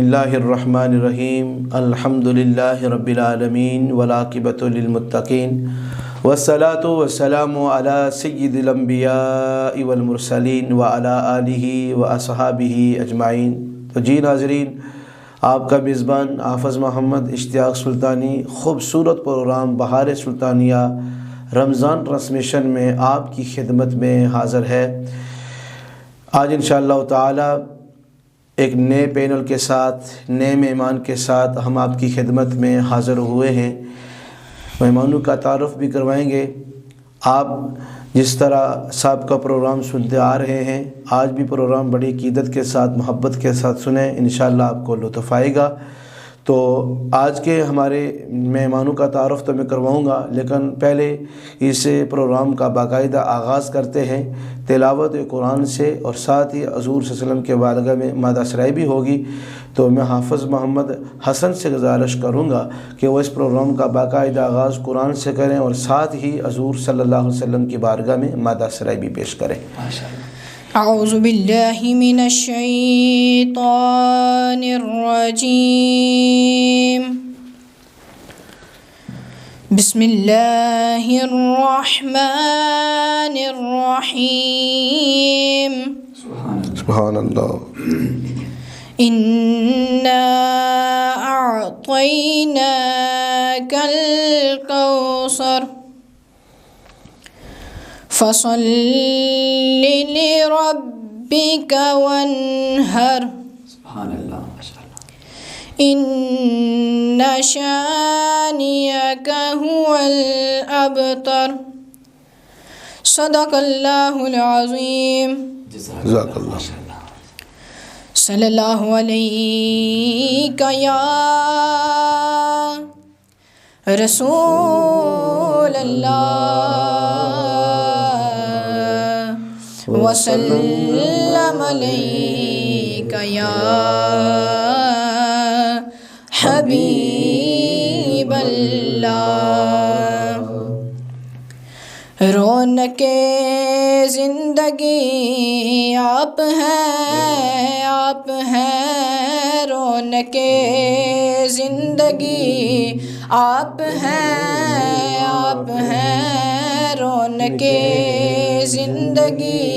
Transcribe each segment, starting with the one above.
اللہ الرحمن الرحیم الحمدللہ رب العالمین والعاقبۃ للمتقین والصلاۃ والسلام علی سید الانبیاء والمرسلین وعلی آلہ واصحابہ اجمعین۔ تو جی ناظرین، آپ کا میزبان حافظ محمد اشتیاق سلطانی خوبصورت پروگرام بہار سلطانیہ رمضان ٹرانسمیشن میں آپ کی خدمت میں حاضر ہے۔ آج انشاءاللہ تعالی ایک نئے پینل کے ساتھ، نئے مہمان کے ساتھ ہم آپ کی خدمت میں حاضر ہوئے ہیں۔ مہمانوں کا تعارف بھی کروائیں گے۔ آپ جس طرح صاحب کا پروگرام سنتے آ رہے ہیں، آج بھی پروگرام بڑی عقیدت کے ساتھ، محبت کے ساتھ سنیں، انشاءاللہ آپ کو لطف آئے گا۔ تو آج کے ہمارے مہمانوں کا تعارف تو میں کرواؤں گا، لیکن پہلے اس پروگرام کا باقاعدہ آغاز کرتے ہیں تلاوت قرآن سے، اور ساتھ ہی حضور صلی اللہ علیہ وسلم کے بارگاہ میں مادہ شرعی بھی ہوگی۔ تو میں حافظ محمد حسن سے گزارش کروں گا کہ وہ اس پروگرام کا باقاعدہ آغاز قرآن سے کریں اور ساتھ ہی حضور صلی اللہ علیہ وسلم کی بارگاہ میں مادہ شرعی بھی پیش کریں۔ اعوذ باللہ من الشیطان الرجیم، بسم اللہ الرحمن الرحیم۔ سبحان اللہ۔ انا اعطیناک الکوثر فصل لربک وانہر۔ سبحان اللہ، ماشاء اللہ۔ ان شانئک هو الابتر۔ صدق اللہ العظیم۔ جزاک اللہ۔ صلی اللہ علیہ یا رسول اللہ، وسلم علیک یا حبیب اللہ۔ رونق زندگی آپ ہیں، آپ ہیں رونق زندگی، آپ ہیں، آپ ہیں رونق زندگی،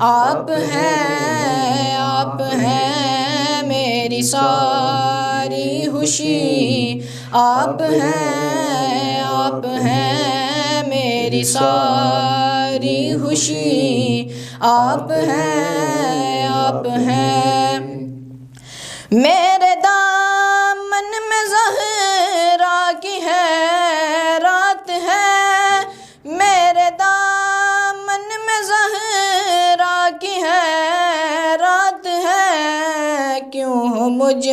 آپ ہیں، آپ ہیں میری ساری خوشی، آپ ہیں، آپ ہیں میری ساری خوشی، آپ ہیں، آپ ہیں میرے دامن میں زہرا کی ہے رات ہے، میرے دامن میں زہرا کی ہے رات ہے، کیوں ہو مجھ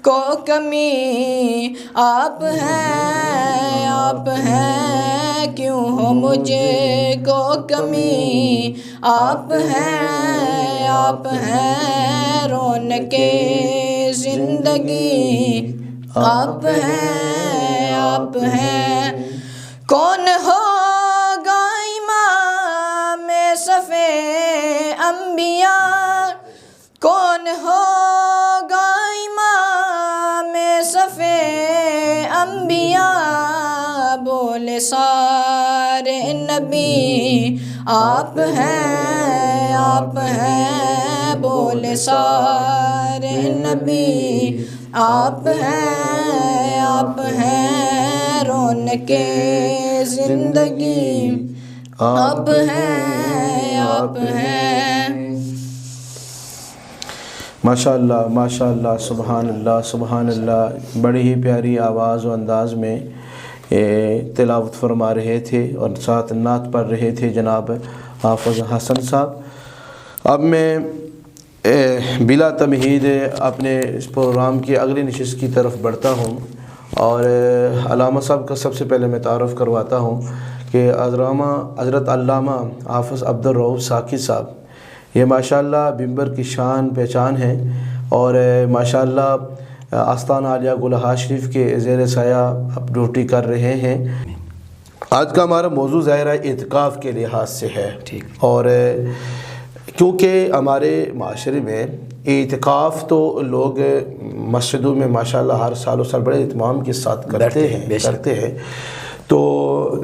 کو کمی، آپ ہیں، آپ ہیں، کیوں ہو مجھ کو کمی، آپ ہیں، آپ ہیں رونق زندگی، آپ ہیں، آپ ہیں۔ کون ہوگا امام صف انبیاء، کون ہوگا امام صف انبیاء، بولے سارے نبی، آپ ہیں، آپ ہیں، بولے سارے نبی، آپ ہیں، آپ ہیں رونق زندگی، آپ ہیں، آپ ہیں۔ ماشاء اللہ، ماشاء اللہ، سبحان اللہ، سبحان اللہ۔ بڑی ہی پیاری آواز و انداز میں تلاوت فرما رہے تھے اور ساتھ نعت پڑھ رہے تھے جناب حافظ حسن صاحب۔ اب میں بلا تمہید اپنے اس پروگرام کی اگلی نشست کی طرف بڑھتا ہوں، اور علامہ صاحب کا سب سے پہلے میں تعارف کرواتا ہوں کہ حضرت علامہ حافظ عبدالرؤف ساکھی صاحب، یہ ماشاءاللہ ممبر کی شان پہچان ہے، اور ماشاءاللہ آستانہ عالیہ گلہا شریف کے زیر سایہ اب ڈیوٹی کر رہے ہیں۔ آج کا ہمارا موضوع ظاہرہ اعتکاف کے لحاظ سے ہے، ٹھیک، اور کیونکہ ہمارے معاشرے میں اعتکاف تو لوگ مسجدوں میں ماشاءاللہ ہر سال و سال بڑے اہتمام کے ساتھ کرتے ہیں تو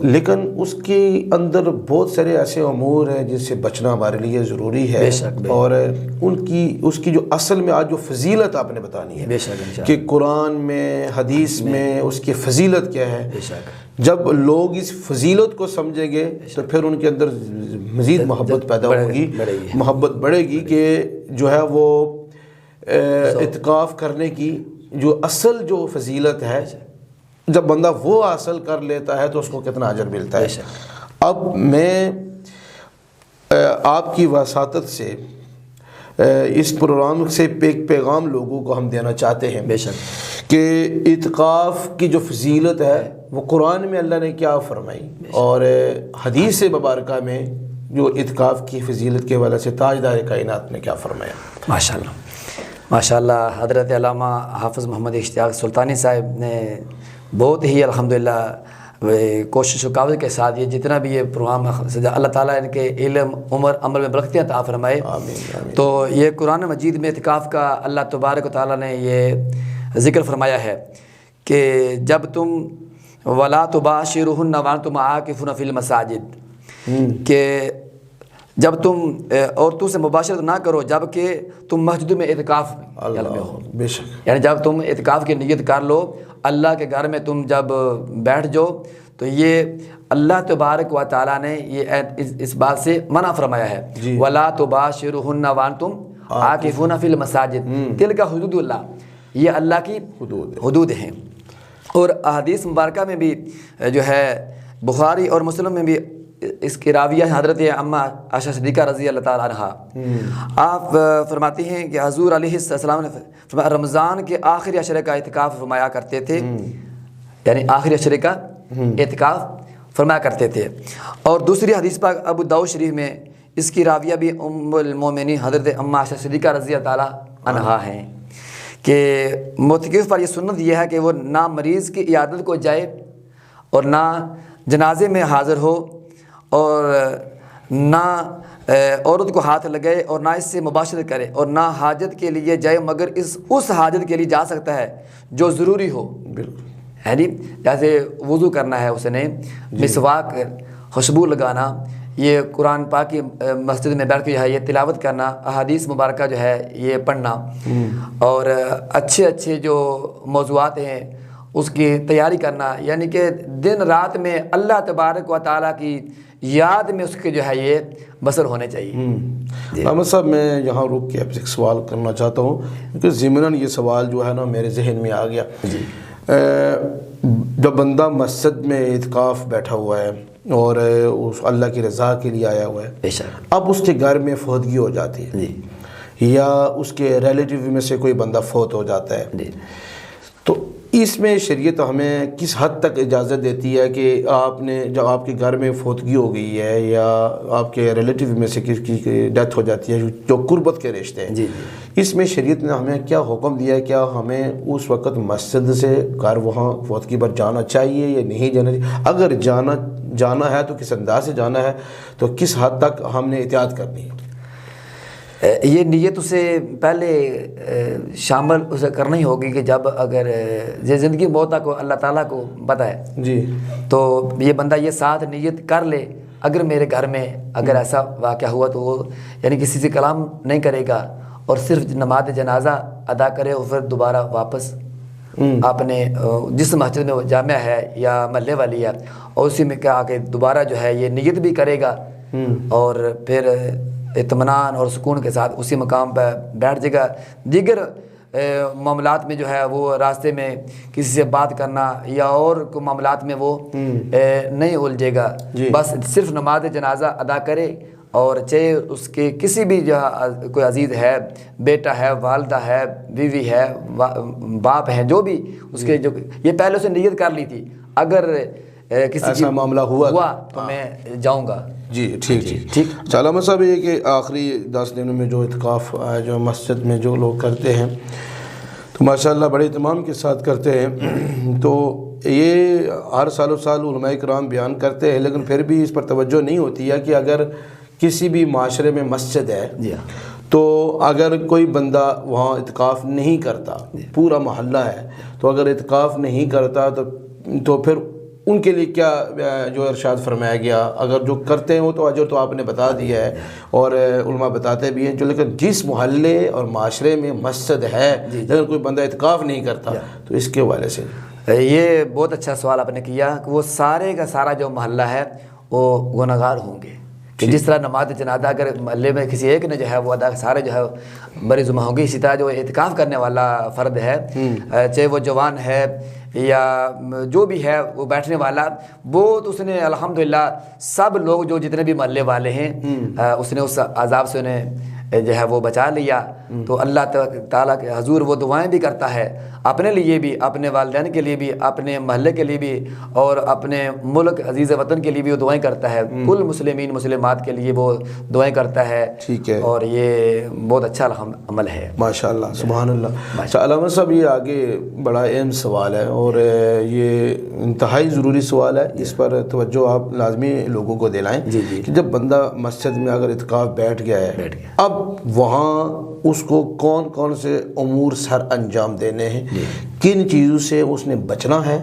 لیکن اس کے اندر بہت سارے ایسے امور ہیں جن سے بچنا ہمارے لیے ضروری ہے، اور اس کی جو اصل میں آج جو فضیلت آپ نے بتانی ہے کہ قرآن میں حدیث میں اس کی فضیلت کیا ہے، جب لوگ اس فضیلت کو سمجھیں گے تو پھر ان کے اندر مزید محبت پیدا ہوگی، محبت بڑھے گی کہ جو ہے وہ اعتکاف کرنے کی جو اصل جو فضیلت ہے، جب بندہ وہ حاصل کر لیتا ہے تو اس کو کتنا اجر ملتا ہے۔ اب میں آپ کی وساطت سے اس پروگرام سے ایک پیغام لوگوں کو ہم دینا چاہتے ہیں کہ اعتکاف کی جو فضیلت ہے وہ قرآن میں اللہ نے کیا فرمائی، اور حدیث مبارکہ میں جو اعتکاف کی فضیلت کے حوالے سے تاجدار کائنات نے کیا فرمایا۔ ماشاءاللہ حضرت علامہ حافظ محمد اشتیاق سلطانی صاحب نے بہت ہی الحمدللہ کوشش و قابل کے ساتھ یہ جتنا بھی یہ پروگرام اللہ تعالیٰ ان کے علم عمر عمل میں برکتیں عطا فرمائے۔ تو یہ قرآن مجید میں اعتکاف کا اللہ تبارک و تعالیٰ نے یہ ذکر فرمایا ہے کہ جب تم وَلَا تُبَاشِرُهُنَّ وَأَنْتُمْ عَاكِفُونَ فِي الْمَسَاجِدِ کہ جب تم عورتوں سے مباشرت نہ کرو جب کہ تم مسجد میں اعتکاف میں ہو، یعنی جب تم اعتکاف کی نیت کر لو اللہ کے گھر میں تم جب بیٹھ جاؤ تو یہ اللہ تبارک و تعالیٰ نے یہ اس بات سے منع فرمایا ہے وَلَا تُبَاشِرُهُنَّ وَأَنْتُمْ عَاكِفُونَ فِي الْمَسَاجِدِ تِلْكَ حُدُودُ اللَّهِ، یہ اللہ کی حدود ہیں۔ اور احادیث مبارکہ میں بھی جو ہے بخاری اور مسلم میں بھی اس کی راویہ حضرت اماں عائشہ صدیقہ رضی اللہ تعالیٰ عنہا، آپ فرماتی ہیں کہ حضور علیہ السلام نے فرمایا رمضان کے آخری عشرے کا اعتکاف فرمایا کرتے تھے، یعنی آخری عشرے کا اعتکاف فرمایا کرتے تھے۔ اور دوسری حدیث پاک ابو داؤد شریف میں اس کی راویہ بھی ام المومنین حضرت اماں عائشہ صدیقہ رضی اللہ تعالیٰ عنہا ہیں کہ معتکف پر یہ سنت یہ ہے کہ وہ نہ مریض کی عیادت کو جائے اور نہ جنازے میں حاضر ہو اور نہ عورت کو ہاتھ لگائے اور نہ اس سے مباشرت کرے اور نہ حاجت کے لیے جائے مگر اس حاجت کے لیے جا سکتا ہے جو ضروری ہو، ہے جی، جیسے وضو کرنا ہے اس نے، مسواک، خوشبو لگانا، یہ قرآن پاک کی مسجد میں بیٹھ کے جو ہے یہ تلاوت کرنا، احادیث مبارکہ جو ہے یہ پڑھنا، اور اچھے اچھے جو موضوعات ہیں اس کی تیاری کرنا، یعنی کہ دن رات میں اللہ تبارک و تعالیٰ کی یاد میں اس کے جو ہے یہ بسر ہونے چاہیے۔ احمد صاحب میں یہاں رک کے آپ سے ایک سوال کرنا چاہتا ہوں کیونکہ ضمناً یہ سوال جو ہے نا میرے ذہن میں آ گیا۔ جب بندہ مسجد میں اعتکاف بیٹھا ہوا ہے اور اس اللہ کی رضا کے لیے آیا ہوا ہے، اب اس کے گھر میں فوتگی ہو جاتی ہے یا اس کے ریلیٹیو میں سے کوئی بندہ فوت ہو جاتا ہے، تو اس میں شریعت ہمیں کس حد تک اجازت دیتی ہے کہ آپ نے جب آپ کے گھر میں فوتگی ہو گئی ہے یا آپ کے ریلیٹیو میں سے کسی کی ڈیتھ ہو جاتی ہے جو قربت کے رشتے ہیں، اس میں شریعت نے ہمیں کیا حکم دیا ہے؟ کیا ہمیں اس وقت مسجد سے گھر وہاں فوتگی پر جانا چاہیے یا نہیں جانا چاہیے؟ اگر جانا ہے تو کس انداز سے جانا ہے، تو کس حد تک ہم نے احتیاط کرنی ہے؟ یہ نیت اسے پہلے شامل اسے کرنا ہی ہوگی کہ جب اگر یہ زندگی موت کو اللہ تعالیٰ کو پتہ ہے تو یہ بندہ یہ ساتھ نیت کر لے اگر میرے گھر میں اگر ایسا واقعہ ہوا تو وہ یعنی کسی سے کلام نہیں کرے گا اور صرف نماز جنازہ ادا کرے اور پھر دوبارہ واپس اپنے جس مسجد میں وہ جامع ہے یا محلے والی ہے اور اسی میں کیا کہ دوبارہ جو ہے یہ نیت بھی کرے گا اور پھر اطمینان اور سکون کے ساتھ اسی مقام پہ بیٹھ جائے گا۔ دیگر معاملات میں جو ہے وہ راستے میں کسی سے بات کرنا یا اور کوئی معاملات میں وہ نہیں الجھے گا، بس صرف نماز جنازہ ادا کرے اور چاہے اس کے کسی بھی جو کوئی عزیز ہے، بیٹا ہے، والدہ ہے، بیوی ہے، باپ ہے، جو بھی اس کے جو یہ پہلے سے نیت کر لی تھی اگر کسی ایسا معاملہ ہوا تو میں جاؤں گا۔ جی ٹھیک۔ علامہ صاحب یہ کہ آخری 10 دنوں میں جو اعتکاف جو مسجد میں جو لوگ کرتے ہیں تو ماشاءاللہ بڑے اہتمام کے ساتھ کرتے ہیں، تو یہ ہر سال و سال علماء کرام بیان کرتے ہیں لیکن پھر بھی اس پر توجہ نہیں ہوتی ہے کہ اگر کسی بھی معاشرے میں مسجد ہے جی ہاں تو اگر کوئی بندہ وہاں اعتکاف نہیں کرتا، پورا محلہ ہے تو اگر اعتکاف نہیں کرتا تو پھر ان کے لیے کیا جو ارشاد فرمایا گیا؟ اگر جو کرتے ہیں وہ تو اجر تو آپ نے بتا دیا ہے اور علماء بتاتے بھی ہیں، جو لیکن جس محلے اور معاشرے میں مسجد ہے اگر کوئی بندہ اعتکاف نہیں کرتا تو اس کے حوالے سے یہ بہت اچھا سوال آپ نے کیا کہ وہ سارے کا سارا جو محلہ ہے وہ گنہگار ہوں گے، کہ جس طرح نماز جنازہ اگر محلے میں کسی ایک نے جو ہے وہ ادا سارے جو ہے بری ذمہ ہوں گے، اسی طرح جو اعتکاف کرنے والا فرد ہے چاہے وہ جوان ہے یا جو بھی ہے وہ بیٹھنے والا، وہ تو اس نے الحمدللہ سب لوگ جو جتنے بھی محلے والے ہیں اس نے اس عذاب سے انہیں جو ہے وہ بچا لیا۔ تو اللہ تعالیٰ کے حضور وہ دعائیں بھی کرتا ہے اپنے لیے بھی، اپنے والدین کے لیے بھی، اپنے محلے کے لیے بھی اور اپنے ملک عزیز وطن کے لیے بھی وہ دعائیں کرتا ہے، کل مسلمین مسلمات کے لیے وہ دعائیں کرتا ہے۔ ٹھیک ہے، اور یہ بہت اچھا عمل ہے ماشاءاللہ، سبحان اللہ۔ اچھا علامہ صاحب، یہ آگے بڑا اہم سوال ہے اور یہ انتہائی ضروری سوال ہے، اس پر توجہ آپ لازمی لوگوں کو دلائیں کہ جب بندہ مسجد میں اگر اعتکاف بیٹھ گیا ہے، اب وہاں اس کو کون کون سے امور سر انجام دینے ہیں، کن چیزوں سے اس نے بچنا ہے،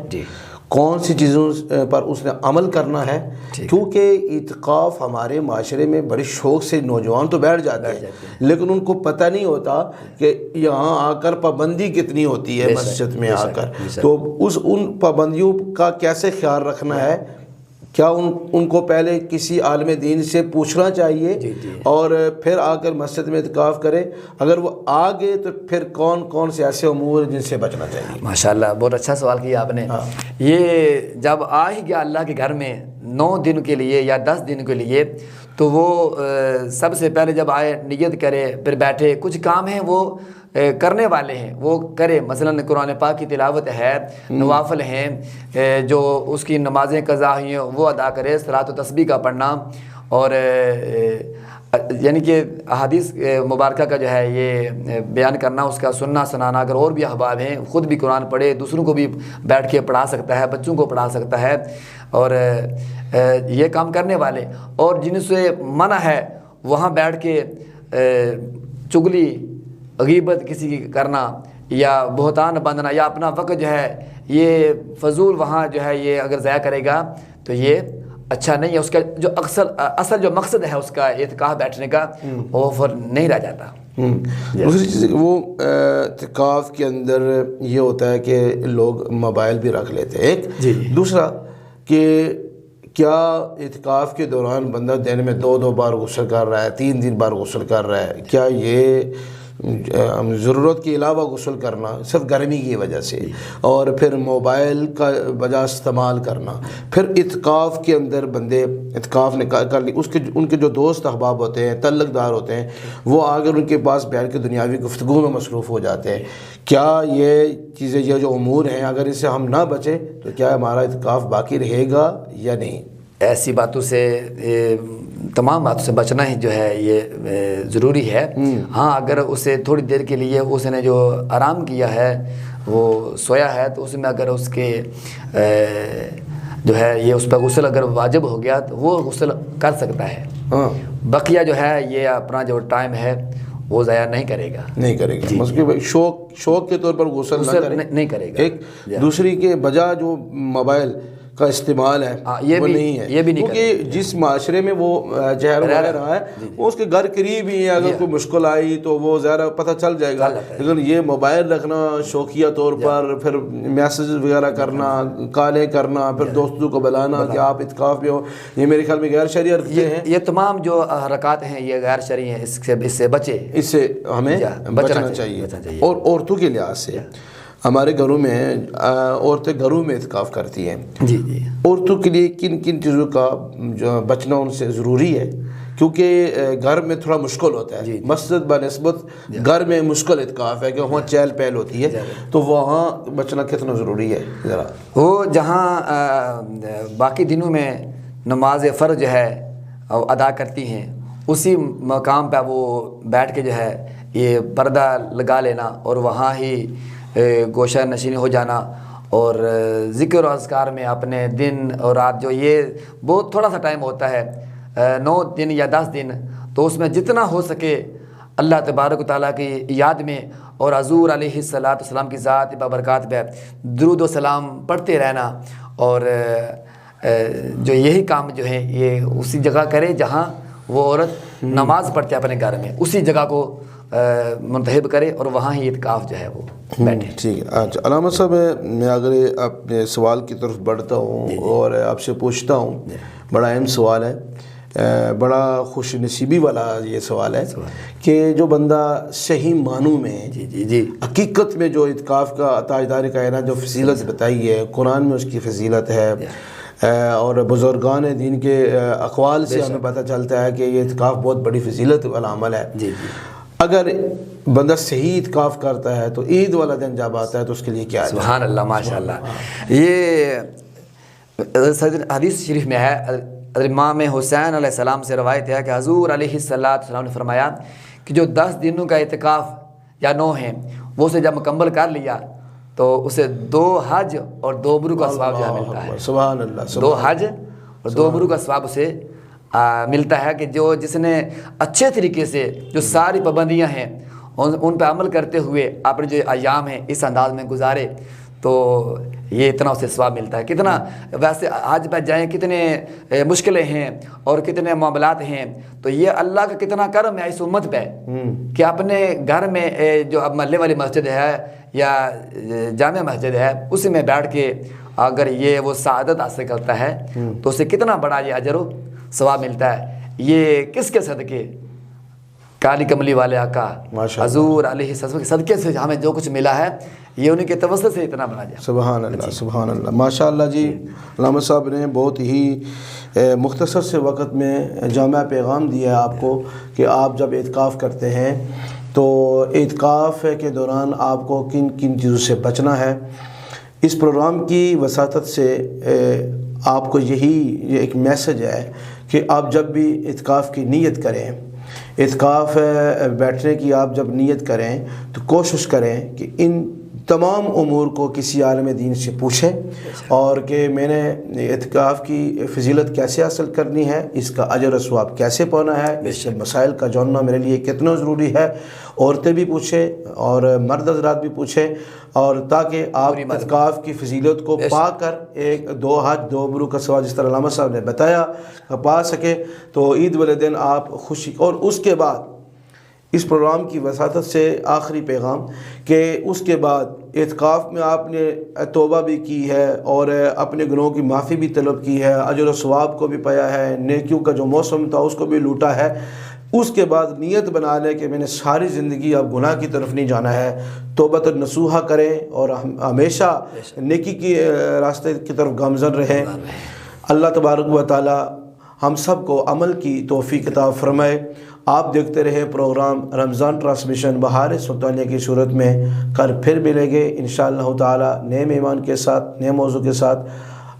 کون سی چیزوں پر اس نے عمل کرنا ہے، کیونکہ اعتکاف ہمارے معاشرے میں بڑے شوق سے نوجوان تو بیٹھ جاتے ہیں لیکن ان کو پتہ نہیں ہوتا کہ یہاں آ کر پابندی کتنی ہوتی ہے مسجد میں آ کر، تو ان پابندیوں کا کیسے خیال رکھنا ہے، کیا ان کو پہلے کسی عالم دین سے پوچھنا چاہیے اور پھر آ کر مسجد میں اعتکاف کرے، اگر وہ آ گئے تو پھر کون کون سے ایسے امور جن سے بچنا چاہیے؟ ماشاءاللہ، بہت اچھا سوال کیا آپ نے۔ یہ جب آ ہی گیا اللہ کے گھر میں 9 دن کے لیے یا 10 دن کے لیے، تو وہ سب سے پہلے جب آئے نیت کرے، پھر بیٹھے، کچھ کام ہیں وہ کرنے والے ہیں وہ کرے، مثلا قرآن پاک کی تلاوت ہے، نوافل ہیں جو اس کی نمازیں قضا ہوئی ہیں وہ ادا کرے، صلاۃ و تسبیح کا پڑھنا، اور یعنی کہ احادیث مبارکہ کا جو ہے یہ بیان کرنا، اس کا سننا سنانا، اگر اور بھی احباب ہیں خود بھی قرآن پڑھے، دوسروں کو بھی بیٹھ کے پڑھا سکتا ہے، بچوں کو پڑھا سکتا ہے، اور یہ کام کرنے والے، اور جن سے منع ہے وہاں بیٹھ کے چگلی غیبت کسی کی کرنا یا بہتان باندھنا یا اپنا وقت جو ہے یہ فضول وہاں جو ہے یہ اگر ضائع کرے گا تو یہ اچھا نہیں ہے، اس کا جو اصل جو مقصد ہے اس کا اعتکاف بیٹھنے کا وہ پھر نہیں رہ جاتا۔ دوسری چیز وہ اعتکاف کے اندر یہ ہوتا ہے کہ لوگ موبائل بھی رکھ لیتے ہیں، ایک دوسرا کہ کیا اعتکاف کے دوران بندہ دن میں 2 بار غسل کر رہا ہے، 3 بار غسل کر رہا ہے، کیا یہ ضرورت کے علاوہ غسل کرنا صرف گرمی کی وجہ سے، اور پھر موبائل کا وجہ استعمال کرنا، پھر اعتکاف کے اندر بندے اعتکاف نے کر لی، ان کے جو دوست احباب ہوتے ہیں، تعلق دار ہوتے ہیں، وہ آگر ان کے پاس بیٹھ کے دنیاوی گفتگو میں مصروف ہو جاتے ہیں، کیا یہ چیزیں، یہ جو امور ہیں، اگر اس سے ہم نہ بچیں تو کیا ہمارا اعتکاف باقی رہے گا یا نہیں؟ ایسی باتوں سے، تمام باتوں سے بچنا ہی جو ہے یہ ضروری ہے۔ ہاں، اگر اسے تھوڑی دیر کے لیے اس نے جو آرام کیا ہے، وہ سویا ہے، تو اس میں اگر اس کے جو ہے یہ اس پر غسل اگر واجب ہو گیا تو وہ غسل کر سکتا ہے، بقیہ جو ہے یہ اپنا جو ٹائم ہے وہ ضائع نہیں کرے گا، مطلب شوق کے طور پر غسل نہیں کرے گا۔ ایک دوسری کے بجا جو موبائل کا استعمال ہے وہ نہیں ہے، یہ بھی نہیں، کیونکہ جس معاشرے میں وہ جہر رہ رہا ہے وہ اس کے گھر قریب ہی ہے، اگر کوئی مشکل آئی تو وہ ظاہر پتہ چل جائے گا، لیکن یہ موبائل رکھنا شوقیہ طور پر، پھر میسیج وغیرہ کرنا، کالیں کرنا، پھر دوستوں کو بلانا کہ آپ اعتکاف میں ہو، یہ میرے خیال میں غیر شرعی حرکتیں ہیں۔ یہ تمام جو حرکات ہیں یہ غیر شرعی ہیں، اس سے بچے، اس سے ہمیں بچنا چاہیے۔ اور عورتوں کے لحاظ سے ہمارے گھروں میں عورتیں گھروں میں اعتکاف کرتی ہیں، عورتوں کے لیے کن کن چیزوں کا بچنا ان سے ضروری ہے؟ کیونکہ گھر میں تھوڑا مشکل ہوتا ہے، مسجد بنسبت گھر میں مشکل اعتکاف ہے کہ وہاں چہل پہل ہوتی ہے، تو وہاں بچنا کتنا ضروری ہے؟ ذرا وہ جہاں باقی دنوں میں نماز فرض جو ہے ادا کرتی ہیں، اسی مقام پہ وہ بیٹھ کے جو ہے یہ پردہ لگا لینا اور وہاں ہی گوشہ نشین ہو جانا، اور ذکر و اذکار میں اپنے دن اور رات جو یہ بہت تھوڑا سا ٹائم ہوتا ہے، 9 دن یا 10 دن، تو اس میں جتنا ہو سکے اللہ تبارک و تعالیٰ کی یاد میں اور حضور علیہ السلام کی ذات بابرکات پہ درود و سلام پڑھتے رہنا، اور جو یہی کام جو ہے یہ اسی جگہ کرے جہاں وہ عورت نماز پڑھتے اپنے گھر میں، اسی جگہ کو منتخب کرے اور وہاں ہی اعتکاف جو ہے وہ بیٹھے۔ ٹھیک ہے۔ اچھا علامہ صاحب، میں اگر اپنے سوال کی طرف بڑھتا ہوں اور آپ سے پوچھتا ہوں، بڑا اہم سوال ہے، بڑا خوش نصیبی والا یہ سوال ہے کہ جو بندہ صحیح معنوں میں حقیقت میں جو اعتکاف کا تاجدار کائنات جو فضیلت بتائی ہے، قرآن میں اس کی فضیلت ہے، اور بزرگان دین کے اقوال سے ہمیں پتہ چلتا ہے کہ یہ اعتکاف بہت بڑی فضیلت والا عمل ہے۔ اگر بندہ صحیح اعتکاف کرتا ہے تو عید والا دن جب آتا ہے تو اس کے لیے کیا ہے؟ سبحان اللہ، ماشاء اللہ۔ یہ حدیث شریف میں ہے، امام حسین علیہ السلام سے روایت ہے کہ حضور علیہ السلام نے فرمایا کہ جو 10 دنوں کا اعتکاف یا 9 ہیں وہ اسے جب مکمل کر لیا تو اسے 2 حج اور 2 عمرہ کا ثواب جو ملتا ہے۔ سبحان اللہ۔ 2 حج اور 2 عمرہ کا ثواب اسے ملتا ہے کہ جس نے اچھے طریقے سے جو ساری پابندیاں ہیں ان پہ عمل کرتے ہوئے اپنے جو ایام ہیں اس انداز میں گزارے تو یہ اتنا اسے ثواب ملتا ہے۔ کتنا ویسے حج پہ جائیں، کتنے مشکلیں ہیں اور کتنے معاملات ہیں، تو یہ اللہ کا کتنا کرم ہے اس امت پہ کہ اپنے گھر میں جو اب محلے والی مسجد ہے یا جامع مسجد ہے اس میں بیٹھ کے اگر یہ وہ سعادت حاصل کرتا ہے تو اسے کتنا بڑا یہ اجر و ثواب ملتا ہے۔ یہ کس کے صدقے؟ کالی کملی والے آقا حضور علیہ السلام کے صدقے سے ہمیں جو کچھ ملا ہے یہ انہیں کے توسط سے اتنا بنا جائے۔ سبحان اللہ، سبحان اللہ، ماشاء اللہ جی۔ علامہ صاحب نے بہت ہی مختصر سے وقت میں جامع پیغام دیا ہے آپ کو کہ آپ جب اعتکاف کرتے ہیں تو اعتکاف کے دوران آپ کو کن کن چیزوں سے بچنا ہے۔ اس پروگرام کی وساطت سے آپ کو یہی ایک میسج ہے کہ آپ جب بھی اعتکاف کی نیت کریں، اعتکاف بیٹھنے کی آپ جب نیت کریں تو کوشش کریں کہ ان تمام امور کو کسی عالم دین سے پوچھیں، اور کہ میں نے اعتکاف کی فضیلت کیسے حاصل کرنی ہے، اس کا اجر و ثواب کیسے پانا ہے، اس سے مسائل کا جاننا میرے لیے کتنا ضروری ہے۔ عورتیں بھی پوچھیں اور مرد حضرات بھی پوچھیں، اور تاکہ آپ اعتکاف کی فضیلت کو پا کر 2 حج 2 عمرہ کا ثواب جس طرح علامہ صاحب نے بتایا پا سکے، تو عید والے دن آپ خوشی۔ اور اس کے بعد اس پروگرام کی وساطت سے آخری پیغام کہ اس کے بعد اعتکاف میں آپ نے توبہ بھی کی ہے اور اپنے گناہوں کی معافی بھی طلب کی ہے، اجر و ثواب کو بھی پایا ہے، نیکیوں کا جو موسم تھا اس کو بھی لوٹا ہے۔ اس کے بعد نیت بنا لیں کہ میں نے ساری زندگی اب گناہ کی طرف نہیں جانا ہے، توبۃ النصوحہ کریں اور ہمیشہ نیکی کی راستے کی طرف گامزن رہیں۔ اللہ تبارک و تعالی ہم سب کو عمل کی توفیق عطا فرمائے۔ آپ دیکھتے رہے پروگرام رمضان ٹرانسمیشن بہار سلطانیہ کی صورت میں۔ کل پھر ملیں گے انشاءاللہ تعالی نئے مہمان کے ساتھ، نئے موضوع کے ساتھ۔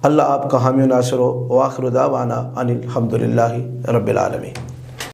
اللہ آپ کا حامی و ناصر ہو۔ وآخر دعوانا ان الحمدللہ رب العالمین۔